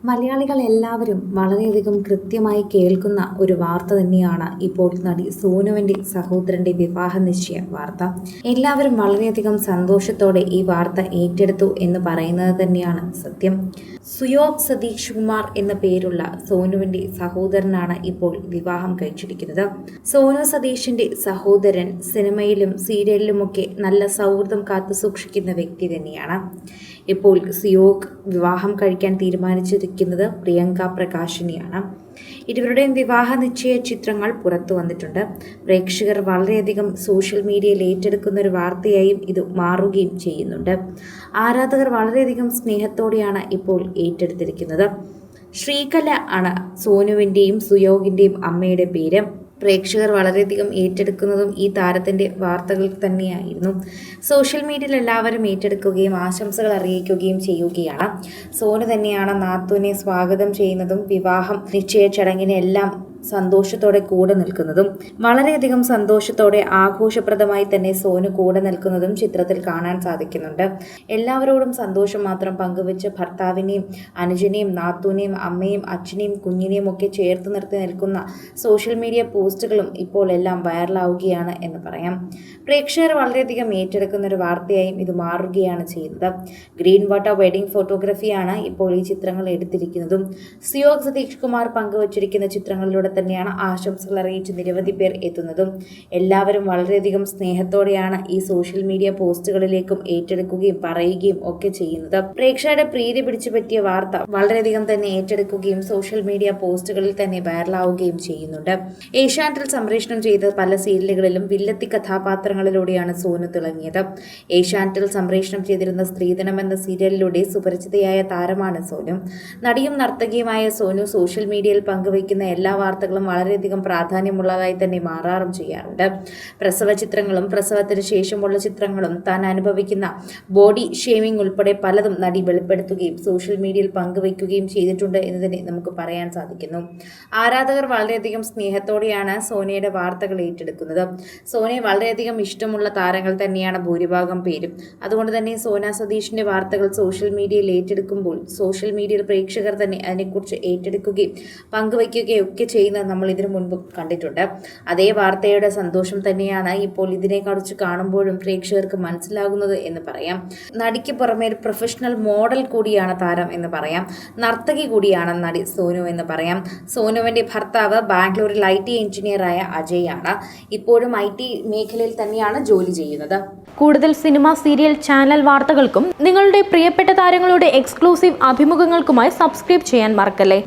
മലയാളികൾ എല്ലാവരും വളരെയധികം കൃത്യമായി കേൾക്കുന്ന ഒരു വാർത്ത തന്നെയാണ് ഇപ്പോൾ നടി സോനുവിൻ്റെ സഹോദരൻ്റെ വിവാഹ നിശ്ചയ വാർത്ത. എല്ലാവരും വളരെയധികം സന്തോഷത്തോടെ ഈ വാർത്ത ഏറ്റെടുത്തു എന്ന് പറയുന്നത് തന്നെയാണ് സത്യം. സുയോഗ് സതീഷ് കുമാർ എന്ന പേരുള്ള സോനുവിൻ്റെ സഹോദരനാണ് ഇപ്പോൾ വിവാഹം കഴിച്ചിരിക്കുന്നത്. സോനു സതീഷിൻ്റെ സഹോദരൻ സിനിമയിലും സീരിയലിലുമൊക്കെ നല്ല സൗഹൃദം കാത്തു സൂക്ഷിക്കുന്ന വ്യക്തി തന്നെയാണ്. ഇപ്പോൾ സിയോഗ് വിവാഹം കഴിക്കാൻ തീരുമാനിച്ചിരിക്കുന്നത് പ്രിയങ്ക പ്രകാശിനെയാണ്. ഇരുവരുടെയും വിവാഹ നിശ്ചയ ചിത്രങ്ങൾ പുറത്തു വന്നിട്ടുണ്ട്. പ്രേക്ഷകർ വളരെയധികം സോഷ്യൽ മീഡിയയിൽ ഏറ്റെടുക്കുന്ന ഒരു വാർത്തയായും ഇത് മാറുകയും ചെയ്യുന്നുണ്ട്. ആരാധകർ വളരെയധികം സ്നേഹത്തോടെയാണ് ഇപ്പോൾ ഏറ്റെടുത്തിരിക്കുന്നത്. ശ്രീകല ആണ് സോനുവിൻ്റെയും സുയോഗിൻ്റെയും അമ്മയുടെ പേര്. പ്രേക്ഷകർ വളരെയധികം ഏറ്റെടുക്കുന്നതും ഈ താരത്തിൻ്റെ വാർത്തകൾ തന്നെയായിരുന്നു. സോഷ്യൽ മീഡിയയിൽ എല്ലാവരും ഏറ്റെടുക്കുകയും ആശംസകൾ അറിയിക്കുകയും ചെയ്യുകയാണ്. സോനു തന്നെയാണ് നാത്തൂനെ സ്വാഗതം ചെയ്യുന്നതും വിവാഹം നിശ്ചയ ചടങ്ങിനെല്ലാം സന്തോഷത്തോടെ കൂടെ നിൽക്കുന്നതും. വളരെയധികം സന്തോഷത്തോടെ ആഘോഷപ്രദമായി തന്നെ സോനു കൂടെ നിൽക്കുന്നതും ചിത്രത്തിൽ കാണാൻ സാധിക്കുന്നുണ്ട്. എല്ലാവരോടും സന്തോഷം മാത്രം പങ്കുവെച്ച് ഭർത്താവിനെയും അനുജനെയും നാത്തൂനെയും അമ്മയും അച്ഛനെയും കുഞ്ഞിനെയും ഒക്കെ ചേർത്ത് നിർത്തി നിൽക്കുന്ന സോഷ്യൽ മീഡിയ പോസ്റ്റുകളും ഇപ്പോൾ എല്ലാം വൈറലാവുകയാണ് എന്ന് പറയാം. പ്രേക്ഷകർ വളരെയധികം ഏറ്റെടുക്കുന്ന ഒരു വാർത്തയായും ഇത് മാറുകയാണ് ചെയ്യുന്നത്. ഗ്രീൻ വാട്ടർ വെഡിങ് ഫോട്ടോഗ്രാഫിയാണ് ഇപ്പോൾ ഈ ചിത്രങ്ങൾ എടുത്തിരിക്കുന്നതും. സിയോഗ് സതീഷ് കുമാർ പങ്കുവച്ചിരിക്കുന്ന ചിത്രങ്ങളിലൂടെ തന്നെയാണ് ആശംസകൾ അറിയിച്ച് നിരവധി പേർ എത്തുന്നതും. എല്ലാവരും വളരെയധികം സ്നേഹത്തോടെയാണ് ഈ സോഷ്യൽ മീഡിയ പോസ്റ്റുകളിലേക്കും ഏറ്റെടുക്കുകയും പറയുകയും ഒക്കെ ചെയ്യുന്നത്. പ്രേക്ഷകരുടെ പ്രീതി പിടിച്ചു പറ്റിയ വാർത്ത വളരെയധികം തന്നെ ഏറ്റെടുക്കുകയും സോഷ്യൽ മീഡിയ പോസ്റ്റുകളിൽ തന്നെ വൈറലാവുകയും ചെയ്യുന്നുണ്ട്. ഏഷ്യാനെറ്റിൽ സംപ്രേഷണം ചെയ്ത പല സീരിയലുകളിലും വില്ലത്തി കഥാപാത്രങ്ങളിലൂടെയാണ് സോനു തിളങ്ങിയത്. ഏഷ്യാനെറ്റിൽ സംപ്രേഷണം ചെയ്തിരുന്ന സ്ത്രീധനം എന്ന സീരിയലിലൂടെ സുപരിചിതയായ താരമാണ് സോനു. നടിയും നർത്തകിയുമായ സോനു സോഷ്യൽ മീഡിയയിൽ പങ്കുവയ്ക്കുന്ന എല്ലാ വാർത്തകളും വളരെയധികം പ്രാധാന്യമുള്ളതായി തന്നെ മാറാറും ചെയ്യാറുണ്ട്. പ്രസവ ചിത്രങ്ങളും പ്രസവത്തിന് ശേഷമുള്ള ചിത്രങ്ങളും താൻ അനുഭവിക്കുന്ന ബോഡി ഷേമിംഗ് ഉൾപ്പെടെ പലതും നടി വെളിപ്പെടുത്തുകയും സോഷ്യൽ മീഡിയയിൽ പങ്കുവയ്ക്കുകയും ചെയ്തിട്ടുണ്ട് എന്ന് തന്നെ നമുക്ക് പറയാൻ സാധിക്കുന്നു. ആരാധകർ വളരെയധികം സ്നേഹത്തോടെയാണ് സോനയുടെ വാർത്തകൾ ഏറ്റെടുക്കുന്നത്. സോനയെ വളരെയധികം ഇഷ്ടമുള്ള താരങ്ങൾ തന്നെയാണ് ഭൂരിഭാഗം പേരും. അതുകൊണ്ട് തന്നെ സോന സതീഷിന്റെ വാർത്തകൾ സോഷ്യൽ മീഡിയയിൽ ഏറ്റെടുക്കുമ്പോൾ സോഷ്യൽ മീഡിയയിൽ പ്രേക്ഷകർ തന്നെ അതിനെക്കുറിച്ച് ഏറ്റെടുക്കുകയും പങ്കുവയ്ക്കുകയും ഒക്കെ ചെയ്യുന്നത് നമ്മൾ ഇതിനു മുൻപ് കണ്ടിട്ടുണ്ട്. അതേ വാർത്തയുടെ സന്തോഷം തന്നെയാണ് ഇപ്പോൾ ഇതിനെക്കുറിച്ച് കാണുമ്പോഴും പ്രേക്ഷകർക്ക് മനസ്സിലാകുന്നത് എന്ന് പറയാം. നടിക്ക് പുറമെ ഒരു പ്രൊഫഷണൽ മോഡൽ കൂടിയാണ് താരം എന്ന് പറയാം. നർത്തകി കൂടിയാണ് നടി സോനു എന്ന് പറയാം. സോനുവിന്റെ ഭർത്താവ് ബാംഗ്ലൂരിൽ IT എഞ്ചിനീയറായ അജയ് ആണ്. ഇപ്പോഴും IT മേഖലയിൽ തന്നെയാണ് ജോലി ചെയ്യുന്നത്. കൂടുതൽ സിനിമ, സീരിയൽ, ചാനൽ വാർത്തകൾക്കും നിങ്ങളുടെ പ്രിയപ്പെട്ട താരങ്ങളുടെ എക്സ്ക്ലൂസീവ് അഭിമുഖങ്ങൾക്കുമായി സബ്സ്ക്രൈബ് ചെയ്യാൻ മറക്കല്ലേ.